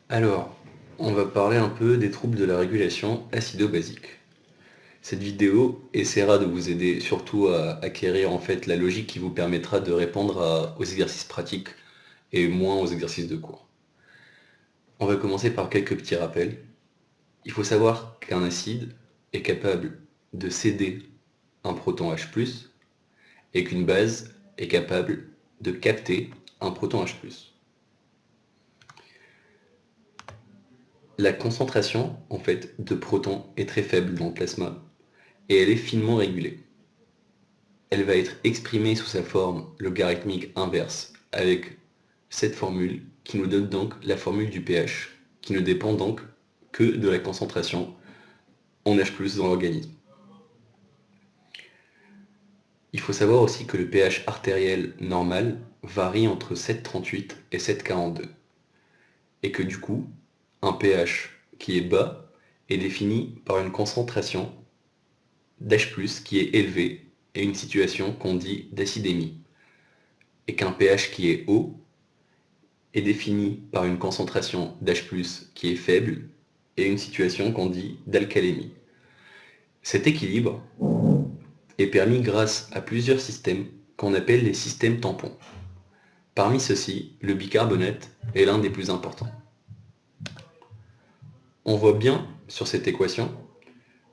Alors, on va parler un peu des troubles de la régulation acido-basique. Cette vidéo essaiera de vous aider surtout à acquérir en fait la logique qui vous permettra de répondre aux exercices pratiques et moins aux exercices de cours. On va commencer par quelques petits rappels. Il faut savoir qu'un acide est capable de céder un proton H+, et qu'une base est capable de capter un proton H+. La concentration en fait de protons est très faible dans le plasma et elle est finement régulée. Elle va être exprimée sous sa forme logarithmique inverse avec cette formule qui nous donne donc la formule du pH qui ne dépend donc que de la concentration en H+ dans l'organisme. Il faut savoir aussi que le pH artériel normal varie entre 7,38 et 7,42 et que du coup, un pH qui est bas est défini par une concentration d'H+, qui est élevée et une situation qu'on dit d'acidémie, et qu'un pH qui est haut est défini par une concentration d'H+, qui est faible et une situation qu'on dit d'alcalémie. Cet équilibre est permis grâce à plusieurs systèmes qu'on appelle les systèmes tampons. Parmi ceux-ci, le bicarbonate est l'un des plus importants. On voit bien sur cette équation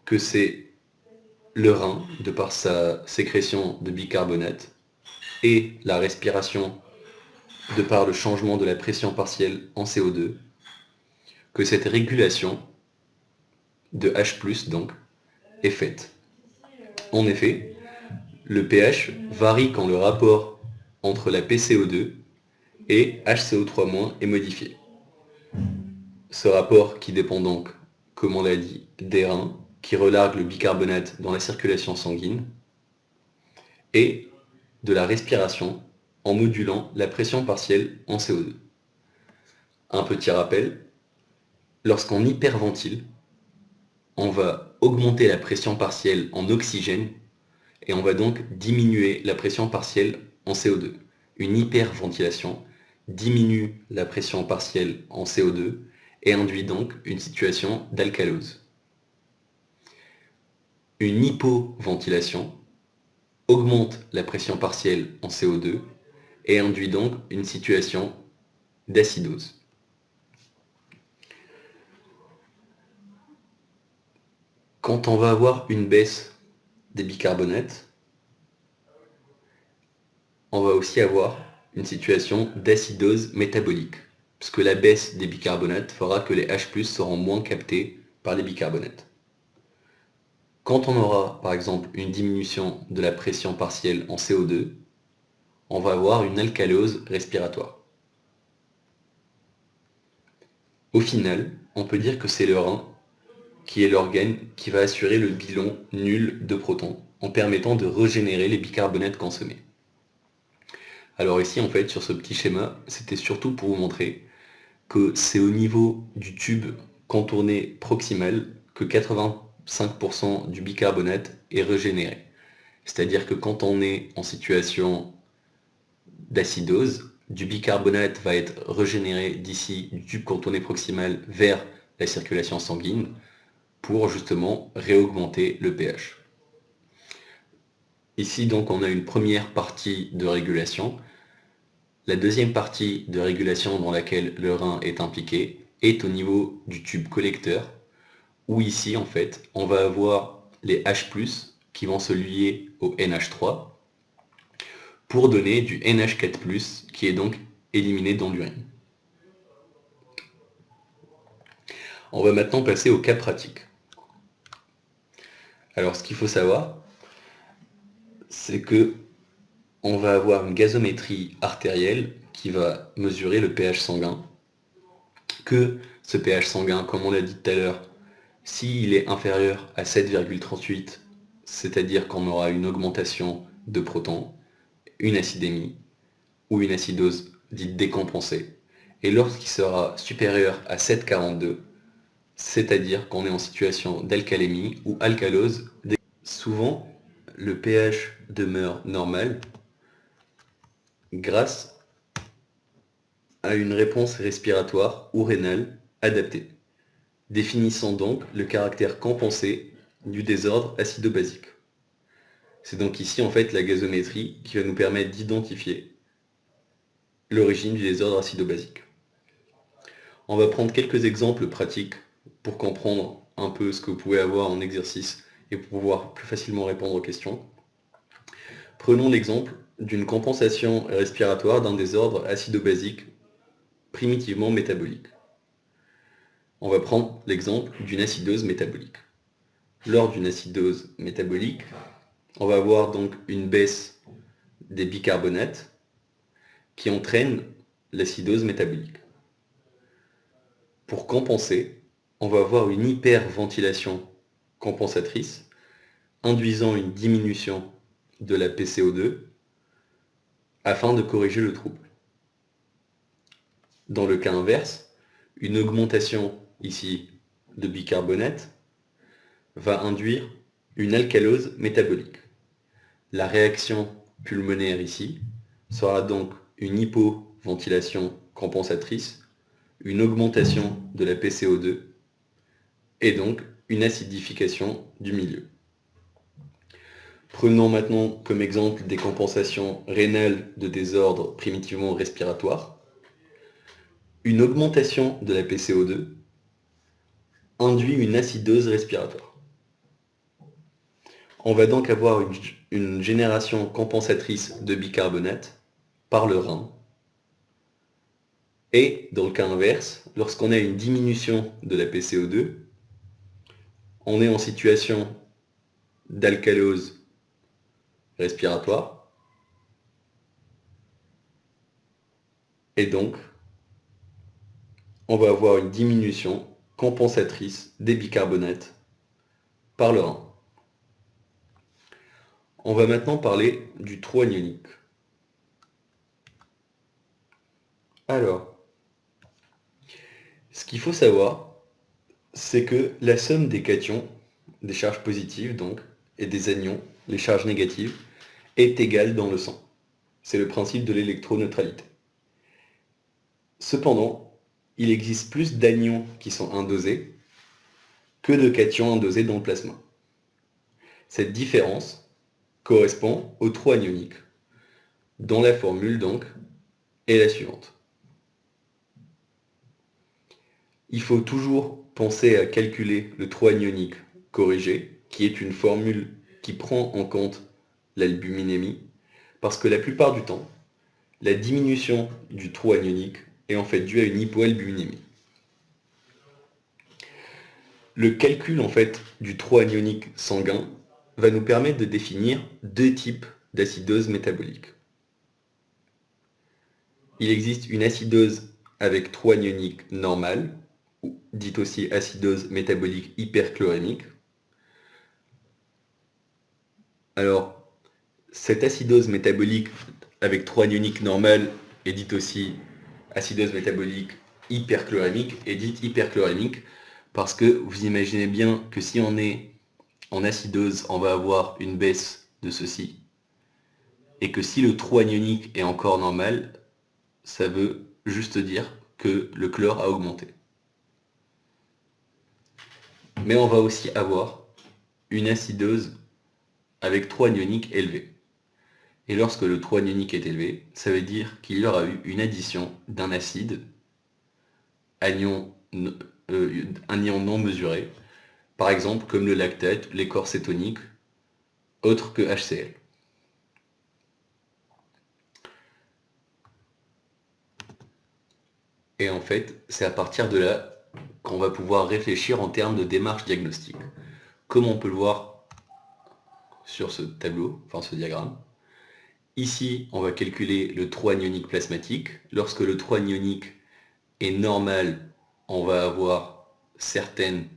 que c'est le rein, de par sa sécrétion de bicarbonate, et la respiration, de par le changement de la pression partielle en CO2, que cette régulation de H+, donc, est faite. En effet, le pH varie quand le rapport entre la PCO2 et HCO3- est modifié. Ce rapport qui dépend donc, comme on l'a dit, des reins, qui relarguent le bicarbonate dans la circulation sanguine, et de la respiration en modulant la pression partielle en CO2. Un petit rappel, lorsqu'on hyperventile, on va augmenter la pression partielle en oxygène et on va donc diminuer la pression partielle en CO2. Une hyperventilation diminue la pression partielle en CO2 et induit donc une situation d'alcalose. Une hypoventilation augmente la pression partielle en CO2 et induit donc une situation d'acidose. Quand on va avoir une baisse des bicarbonates, on va aussi avoir une situation d'acidose métabolique, puisque la baisse des bicarbonates fera que les H+ seront moins captés par les bicarbonates. Quand on aura par exemple une diminution de la pression partielle en CO2, on va avoir une alcalose respiratoire. Au final, on peut dire que c'est le rein qui est l'organe qui va assurer le bilan nul de protons en permettant de régénérer les bicarbonates consommés. Alors ici, en fait, sur ce petit schéma, c'était surtout pour vous montrer que c'est au niveau du tube contourné proximal que 85% du bicarbonate est régénéré. C'est-à-dire que quand on est en situation d'acidose, du bicarbonate va être régénéré d'ici du tube contourné proximal vers la circulation sanguine pour justement réaugmenter le pH. Ici donc on a une première partie de régulation. La deuxième partie de régulation dans laquelle le rein est impliqué est au niveau du tube collecteur, où ici en fait on va avoir les H+ qui vont se lier au NH3 pour donner du NH4+, qui est donc éliminé dans l'urine. On va maintenant passer au cas pratique. Alors ce qu'il faut savoir, c'est que on va avoir une gazométrie artérielle qui va mesurer le pH sanguin, que ce pH sanguin, comme on l'a dit tout à l'heure, s'il est inférieur à 7,38, c'est-à-dire qu'on aura une augmentation de protons, une acidémie ou une acidose dite décompensée. Et lorsqu'il sera supérieur à 7,42, c'est-à-dire qu'on est en situation d'alcalémie ou alcalose. Souvent, le pH demeure normal grâce à une réponse respiratoire ou rénale adapté, définissant donc le caractère compensé du désordre acido-basique. C'est donc ici en fait la gazométrie qui va nous permettre d'identifier l'origine du désordre acido-basique. On va prendre quelques exemples pratiques pour comprendre un peu ce que vous pouvez avoir en exercice et pour pouvoir plus facilement répondre aux questions. Prenons l'exemple d'une compensation respiratoire d'un désordre acido-basique primitivement métabolique. On va prendre l'exemple d'une acidose métabolique. Lors d'une acidose métabolique, on va avoir donc une baisse des bicarbonates qui entraîne l'acidose métabolique. Pour compenser, on va avoir une hyperventilation compensatrice induisant une diminution de la PCO2 afin de corriger le trouble. Dans le cas inverse, une augmentation ici de bicarbonate va induire une alcalose métabolique. La réaction pulmonaire ici sera donc une hypoventilation compensatrice, une augmentation de la PCO2 et donc une acidification du milieu. Prenons maintenant comme exemple des compensations rénales de désordre primitivement respiratoire. Une augmentation de la PCO2 induit une acidose respiratoire. On va donc avoir une génération compensatrice de bicarbonate par le rein. Et dans le cas inverse, lorsqu'on a une diminution de la PCO2, on est en situation d'alcalose respiratoire. Et donc, on va avoir une diminution compensatrice des bicarbonates par le rein. On va maintenant parler du trou anionique. Alors, ce qu'il faut savoir, c'est que la somme des cations, des charges positives donc, et des anions, les charges négatives, est égale dans le sang. C'est le principe de l'électroneutralité. Cependant, il existe plus d'anions qui sont indosés que de cations indosés dans le plasma. Cette différence correspond au trou anionique, dont la formule donc est la suivante. Il faut toujours penser à calculer le trou anionique corrigé, qui est une formule qui prend en compte l'albuminémie, parce que la plupart du temps, la diminution du trou anionique est en fait due à une hypoalbuminémie. Le calcul en fait du trou anionique sanguin va nous permettre de définir deux types d'acidose métabolique. Il existe une acidose avec trou anionique normal, dite aussi acidose métabolique hyperchlorémique. Alors, cette acidose métabolique avec trou anionique normal est dite aussi acidose métabolique hyperchlorémique, est dite hyperchlorémique parce que vous imaginez bien que si on est en acidose, on va avoir une baisse de ceci, et que si le trou anionique est encore normal, ça veut juste dire que le chlore a augmenté. Mais on va aussi avoir une acidose avec trou anionique élevé. Et lorsque le trou anionique est élevé, ça veut dire qu'il y aura eu une addition d'un acide, anion non mesuré, par exemple comme le lactate, l'écorce cétonique, autre que HCl. Et en fait, c'est à partir de là qu'on va pouvoir réfléchir en termes de démarche diagnostique. Comme on peut le voir sur ce tableau, enfin ce diagramme. Ici, on va calculer le trou anionique plasmatique. Lorsque le trou anionique est normal, on va avoir certaines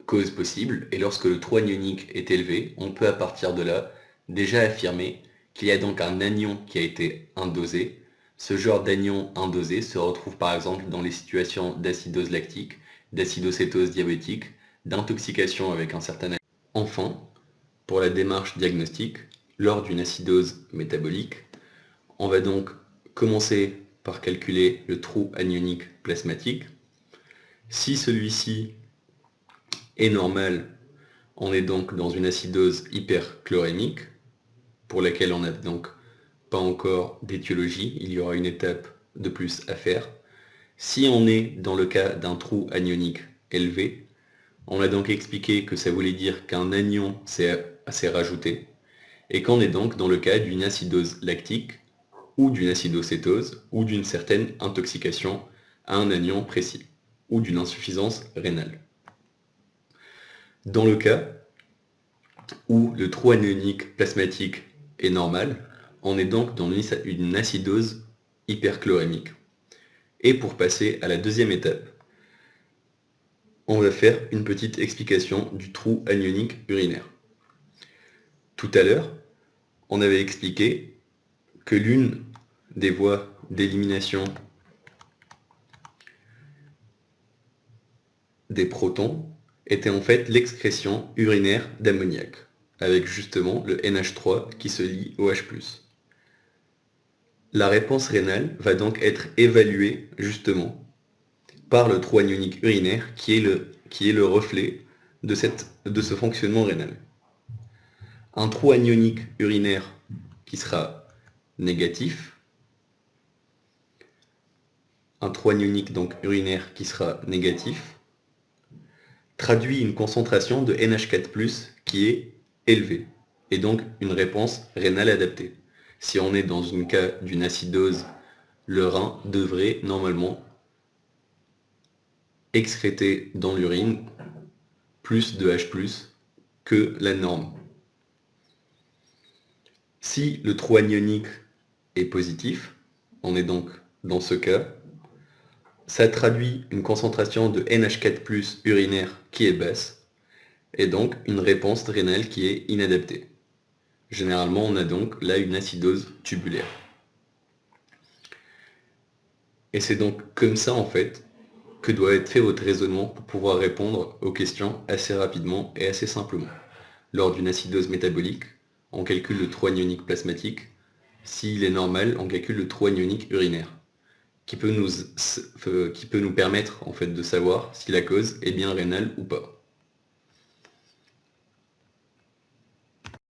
causes possibles. Et lorsque le trou anionique est élevé, on peut à partir de là déjà affirmer qu'il y a donc un anion qui a été indosé. Ce genre d'anion indosé se retrouve par exemple dans les situations d'acidose lactique, d'acidocétose diabétique, d'intoxication avec un certain anion. Enfin, pour la démarche diagnostique, lors d'une acidose métabolique, on va donc commencer par calculer le trou anionique plasmatique. Si celui-ci est normal, on est donc dans une acidose hyperchlorémique, pour laquelle on n'a donc pas encore d'étiologie, il y aura une étape de plus à faire. Si on est dans le cas d'un trou anionique élevé, on a donc expliqué que ça voulait dire qu'un anion s'est rajouté, et qu'on est donc dans le cas d'une acidose lactique, ou d'une acidocétose, ou d'une certaine intoxication à un anion précis, ou d'une insuffisance rénale. Dans le cas où le trou anionique plasmatique est normal, on est donc dans une acidose hyperchlorémique. Et pour passer à la deuxième étape, on va faire une petite explication du trou anionique urinaire. Tout à l'heure, on avait expliqué que l'une des voies d'élimination des protons était en fait l'excrétion urinaire d'ammoniac, avec justement le NH3 qui se lie au H+. La réponse rénale va donc être évaluée justement par le trou anionique urinaire qui est le reflet de ce fonctionnement rénal. Un trou anionique urinaire qui sera négatif, un trou anionique donc urinaire qui sera négatif, traduit une concentration de NH4+, qui est élevée, et donc une réponse rénale adaptée. Si on est dans un cas d'une acidose, le rein devrait normalement excréter dans l'urine plus de H+, que la norme. Si le trou anionique est positif, on est donc dans ce cas, ça traduit une concentration de NH4+ urinaire qui est basse, et donc une réponse rénale qui est inadaptée. Généralement, on a donc là une acidose tubulaire. Et c'est donc comme ça, en fait, que doit être fait votre raisonnement pour pouvoir répondre aux questions assez rapidement et assez simplement. Lors d'une acidose métabolique, on calcule le trou anionique plasmatique. S'il est normal, on calcule le trou anionique urinaire, qui peut nous permettre en fait de savoir si la cause est bien rénale ou pas.